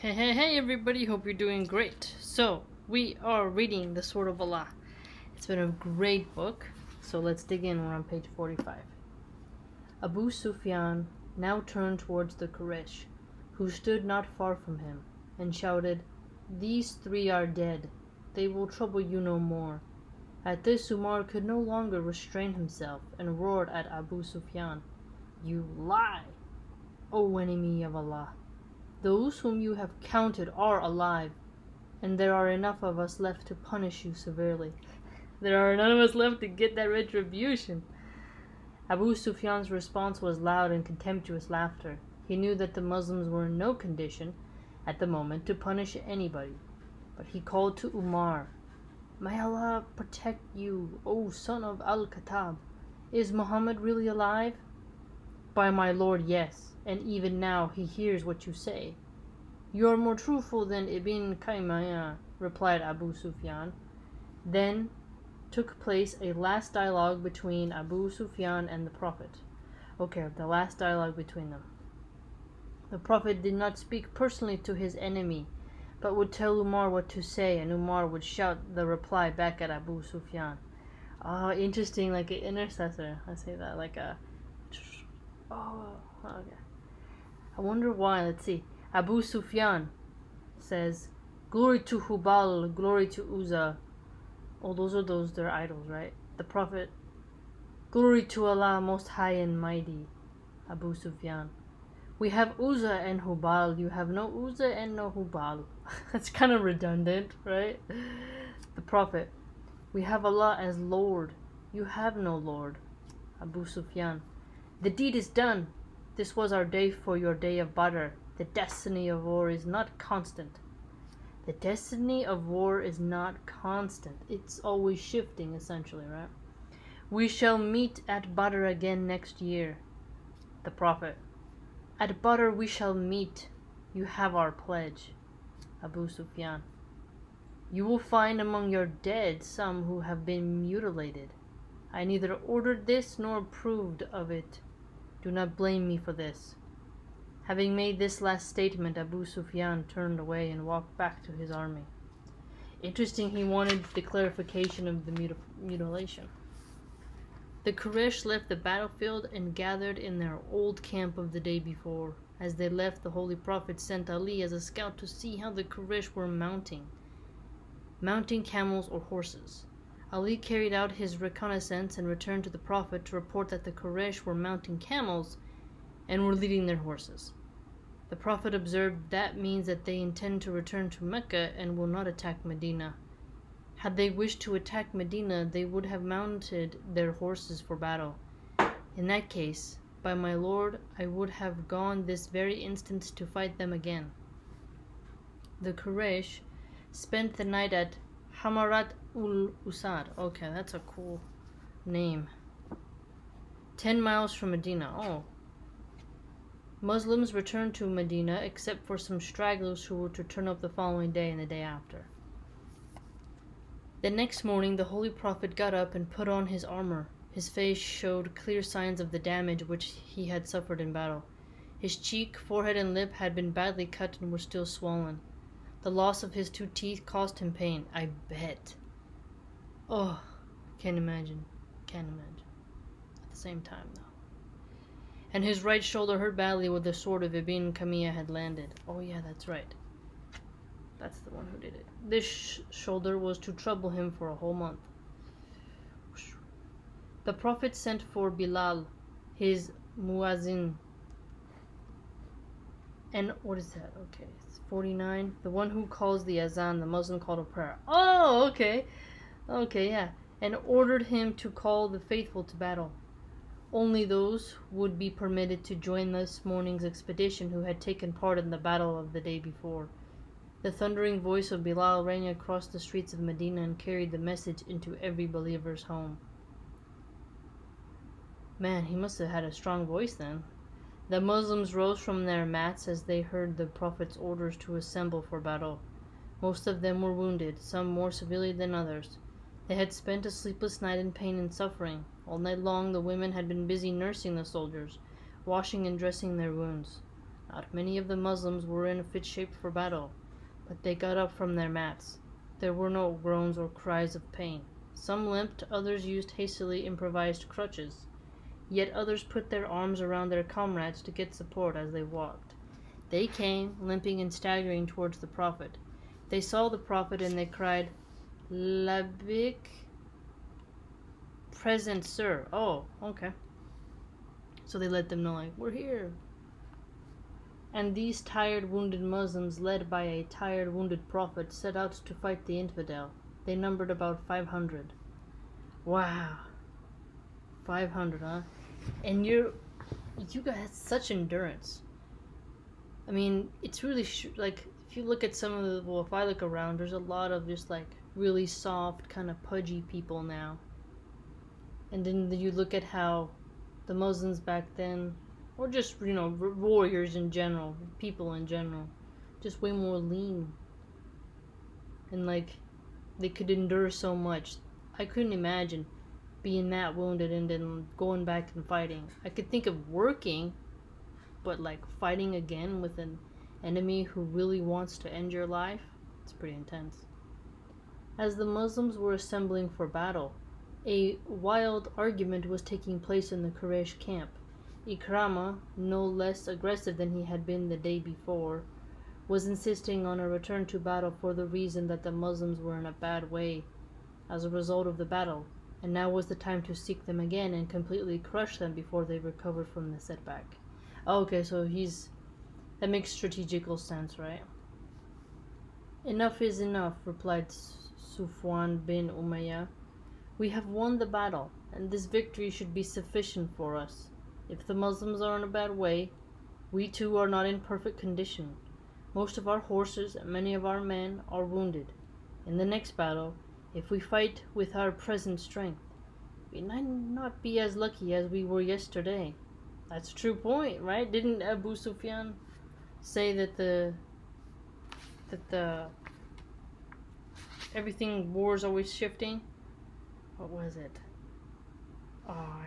Hey everybody, hope you're doing great. So, we are reading The Sword of Allah. It's been a great book, so let's dig in. We're on page 45. Abu Sufyan now turned towards the Quraysh, who stood not far from him, and shouted, "These three are dead. They will trouble you no more." At this, Umar could no longer restrain himself, and roared at Abu Sufyan, "You lie, O enemy of Allah! Those whom you have counted are alive, and there are enough of us left to punish you severely." There are none of us left to get that retribution. Abu Sufyan's response was loud and contemptuous laughter. He knew that the Muslims were in no condition, at the moment, to punish anybody. But he called to Umar, "May Allah protect you, O son of Al-Khattab! Is Muhammad really alive?" "By my Lord, yes, and even now he hears what you say." "You are more truthful than Ibn Qaymiyah," replied Abu Sufyan. Then took place a last dialogue between Abu Sufyan and the Prophet. Okay, the last dialogue between them. The Prophet did not speak personally to his enemy, but would tell Umar what to say, and Umar would shout the reply back at Abu Sufyan. Interesting, like an intercessor. I say that, like a... okay. I wonder why. Let's see. Abu Sufyan says, "Glory to Hubal, glory to Uzza." Oh, those their idols, right? The Prophet, "Glory to Allah, most high and mighty." Abu Sufyan, "We have Uzza and Hubal. You have no Uzza and no Hubal." That's kind of redundant, right? The Prophet, "We have Allah as Lord. You have no Lord." Abu Sufyan, "The deed is done. This was our day for your day of Badr. The destiny of war is not constant." The destiny of war is not constant. It's always shifting, essentially, right? "We shall meet at Badr again next year." The Prophet, "At Badr we shall meet. You have our pledge." Abu Sufyan, "You will find among your dead some who have been mutilated. I neither ordered this nor approved of it. Do not blame me for this." Having made this last statement, Abu Sufyan turned away and walked back to his army. Interesting, he wanted the clarification of the mutilation. The Quraysh left the battlefield and gathered in their old camp of the day before. As they left, the Holy Prophet sent Ali as a scout to see how the Quraysh were mounting camels or horses. Ali carried out his reconnaissance and returned to the Prophet to report that the Quraysh were mounting camels and were leading their horses. The Prophet observed, "That means that they intend to return to Mecca and will not attack Medina. Had they wished to attack Medina, they would have mounted their horses for battle. In that case, by my Lord, I would have gone this very instant to fight them again." The Quraysh spent the night at Hamarat ul-Usad. Okay, that's a cool name. 10 miles from Medina. Oh. Muslims returned to Medina except for some stragglers who were to turn up the following day and the day after. The next morning the Holy Prophet got up and put on his armor. His face showed clear signs of the damage which he had suffered in battle. His cheek, forehead, and lip had been badly cut and were still swollen. The loss of his 2 teeth caused him pain. I bet. Oh, can't imagine. Can't imagine. At the same time, though. And his right shoulder hurt badly where the sword of Ibn Qaymiyah had landed. Oh yeah, that's right. That's the one who did it. This shoulder was to trouble him for a whole month. The Prophet sent for Bilal, his muazzin. And what is that? Okay, it's 49. The one who calls the azan, the Muslim call to prayer. Oh, okay. Okay, yeah. And ordered him to call the faithful to battle. Only those would be permitted to join this morning's expedition who had taken part in the battle of the day before. The thundering voice of Bilal rang across the streets of Medina and carried the message into every believer's home. Man, he must have had a strong voice then. The Muslims rose from their mats as they heard the Prophet's orders to assemble for battle. Most of them were wounded, some more severely than others. They had spent a sleepless night in pain and suffering. All night long the women had been busy nursing the soldiers, washing and dressing their wounds. Not many of the Muslims were in fit shape for battle, but they got up from their mats. There were no groans or cries of pain. Some limped, others used hastily improvised crutches. Yet others put their arms around their comrades to get support as they walked. They came, limping and staggering towards the Prophet. They saw the Prophet and they cried, "Labik, present, sir." Oh, okay. So they let them know, like, "We're here." And these tired, wounded Muslims, led by a tired, wounded Prophet, set out to fight the infidel. They numbered about 500. Wow. 500, huh? And you guys such endurance. I mean, it's really like, if you look at some of the, well, if I look around, there's a lot of just like really soft, kind of pudgy people now. And then you look at how the Muslims back then, or just, you know, warriors in general, people in general, just way more lean. And like, they could endure so much. I couldn't imagine being that wounded and then going back and fighting. I could think of working, but like fighting again with an enemy who really wants to end your life, it's pretty intense. As the Muslims were assembling for battle, a wild argument was taking place in the Quraysh camp. Ikrama, no less aggressive than he had been the day before, was insisting on a return to battle for the reason that the Muslims were in a bad way as a result of the battle, and now was the time to seek them again and completely crush them before they recovered from the setback. Okay, so that makes strategical sense, right? "Enough is enough," replied Sufwan bin Umayyah. "We have won the battle, and this victory should be sufficient for us. If the Muslims are in a bad way, we too are not in perfect condition. Most of our horses and many of our men are wounded. In the next battle, if we fight with our present strength, we might not be as lucky as we were yesterday." That's a true point, right? Didn't Abu Sufyan say that the everything, war's always shifting? What was it? Oh,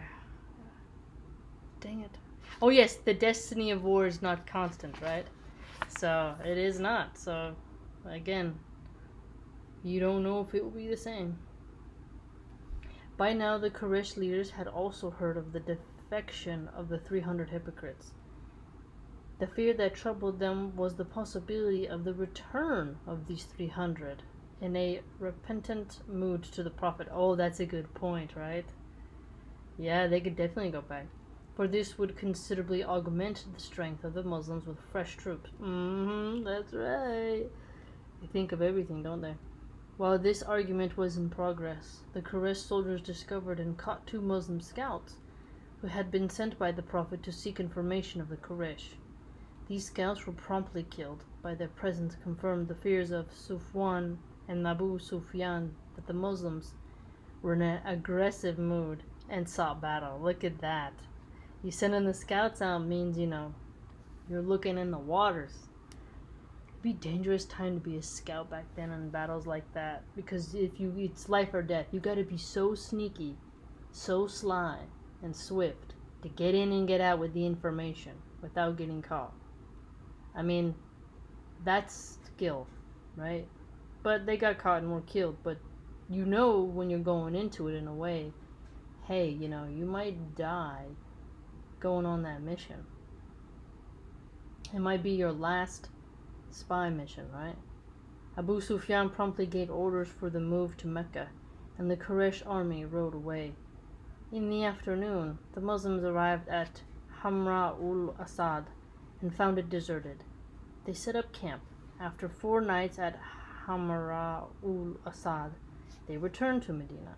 dang it. Oh yes, the destiny of war is not constant, right? So it is not. So again, you don't know if it will be the same. By now the Quraysh leaders had also heard of the defection of the 300 hypocrites. The fear that troubled them was the possibility of the return of these 300 in a repentant mood to the Prophet. Oh, that's a good point, right? Yeah, they could definitely go back, for this would considerably augment the strength of the Muslims with fresh troops. That's right. They think of everything, don't they? While this argument was in progress, the Quraysh soldiers discovered and caught 2 Muslim scouts who had been sent by the Prophet to seek information of the Quraysh. These scouts were promptly killed. By their presence confirmed the fears of Sufwan and Abu Sufyan that the Muslims were in an aggressive mood and sought battle. Look at that. You sending the scouts out means, you know, you're looking in the waters. It'd be a dangerous time to be a scout back then in battles like that, because it's life or death. You gotta be so sneaky, so sly, and swift to get in and get out with the information without getting caught. I mean, that's skill, right? But they got caught and were killed. But you know when you're going into it in a way, hey, you know, you might die going on that mission. It might be your last spy mission, right? Abu Sufyan promptly gave orders for the move to Mecca, and the Quraysh army rode away. In the afternoon, the Muslims arrived at Hamra-ul-Asad and found it deserted. They set up camp. After 4 nights at Hamra-ul-Asad, they returned to Medina.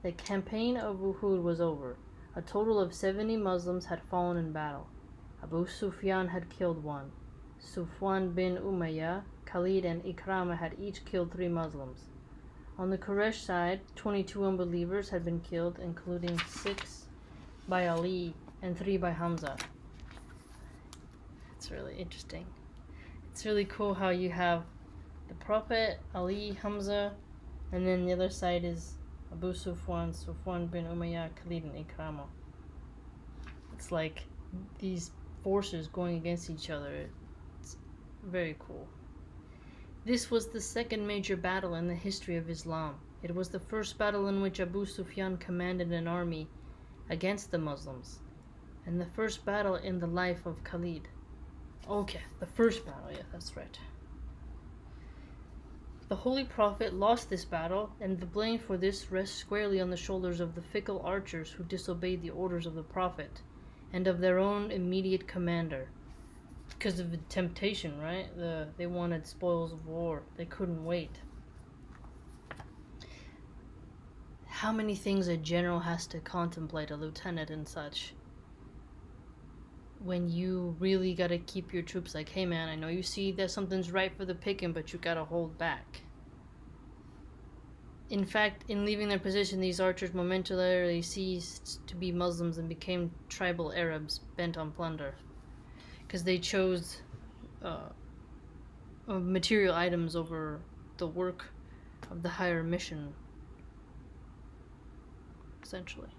The campaign of Uhud was over. A total of 70 Muslims had fallen in battle. Abu Sufyan had killed 1. Sufwan bin Umayyah, Khalid, and Ikrama had each killed 3 Muslims. On the Quraysh side, 22 unbelievers had been killed, including 6 by Ali and 3 by Hamza. It's really interesting. It's really cool how you have the Prophet, Ali, Hamza, and then the other side is Abu Sufwan, Sufwan bin Umayyah, Khalid, and Ikrama. It's like these forces going against each other. It's very cool. This was the second major battle in the history of Islam. It was the first battle in which Abu Sufyan commanded an army against the Muslims, and the first battle in the life of Khalid. Okay, the first battle, yeah, that's right. The Holy Prophet lost this battle, and the blame for this rests squarely on the shoulders of the fickle archers who disobeyed the orders of the Prophet, and of their own immediate commander. Because of the temptation, right? They wanted spoils of war. They couldn't wait. How many things a general has to contemplate, a lieutenant and such, when you really gotta keep your troops like, hey man, I know you see that something's right for the picking, but you gotta hold back. In fact, in leaving their position, these archers momentarily ceased to be Muslims and became tribal Arabs bent on plunder. Because they chose material items over the work of the higher mission, essentially.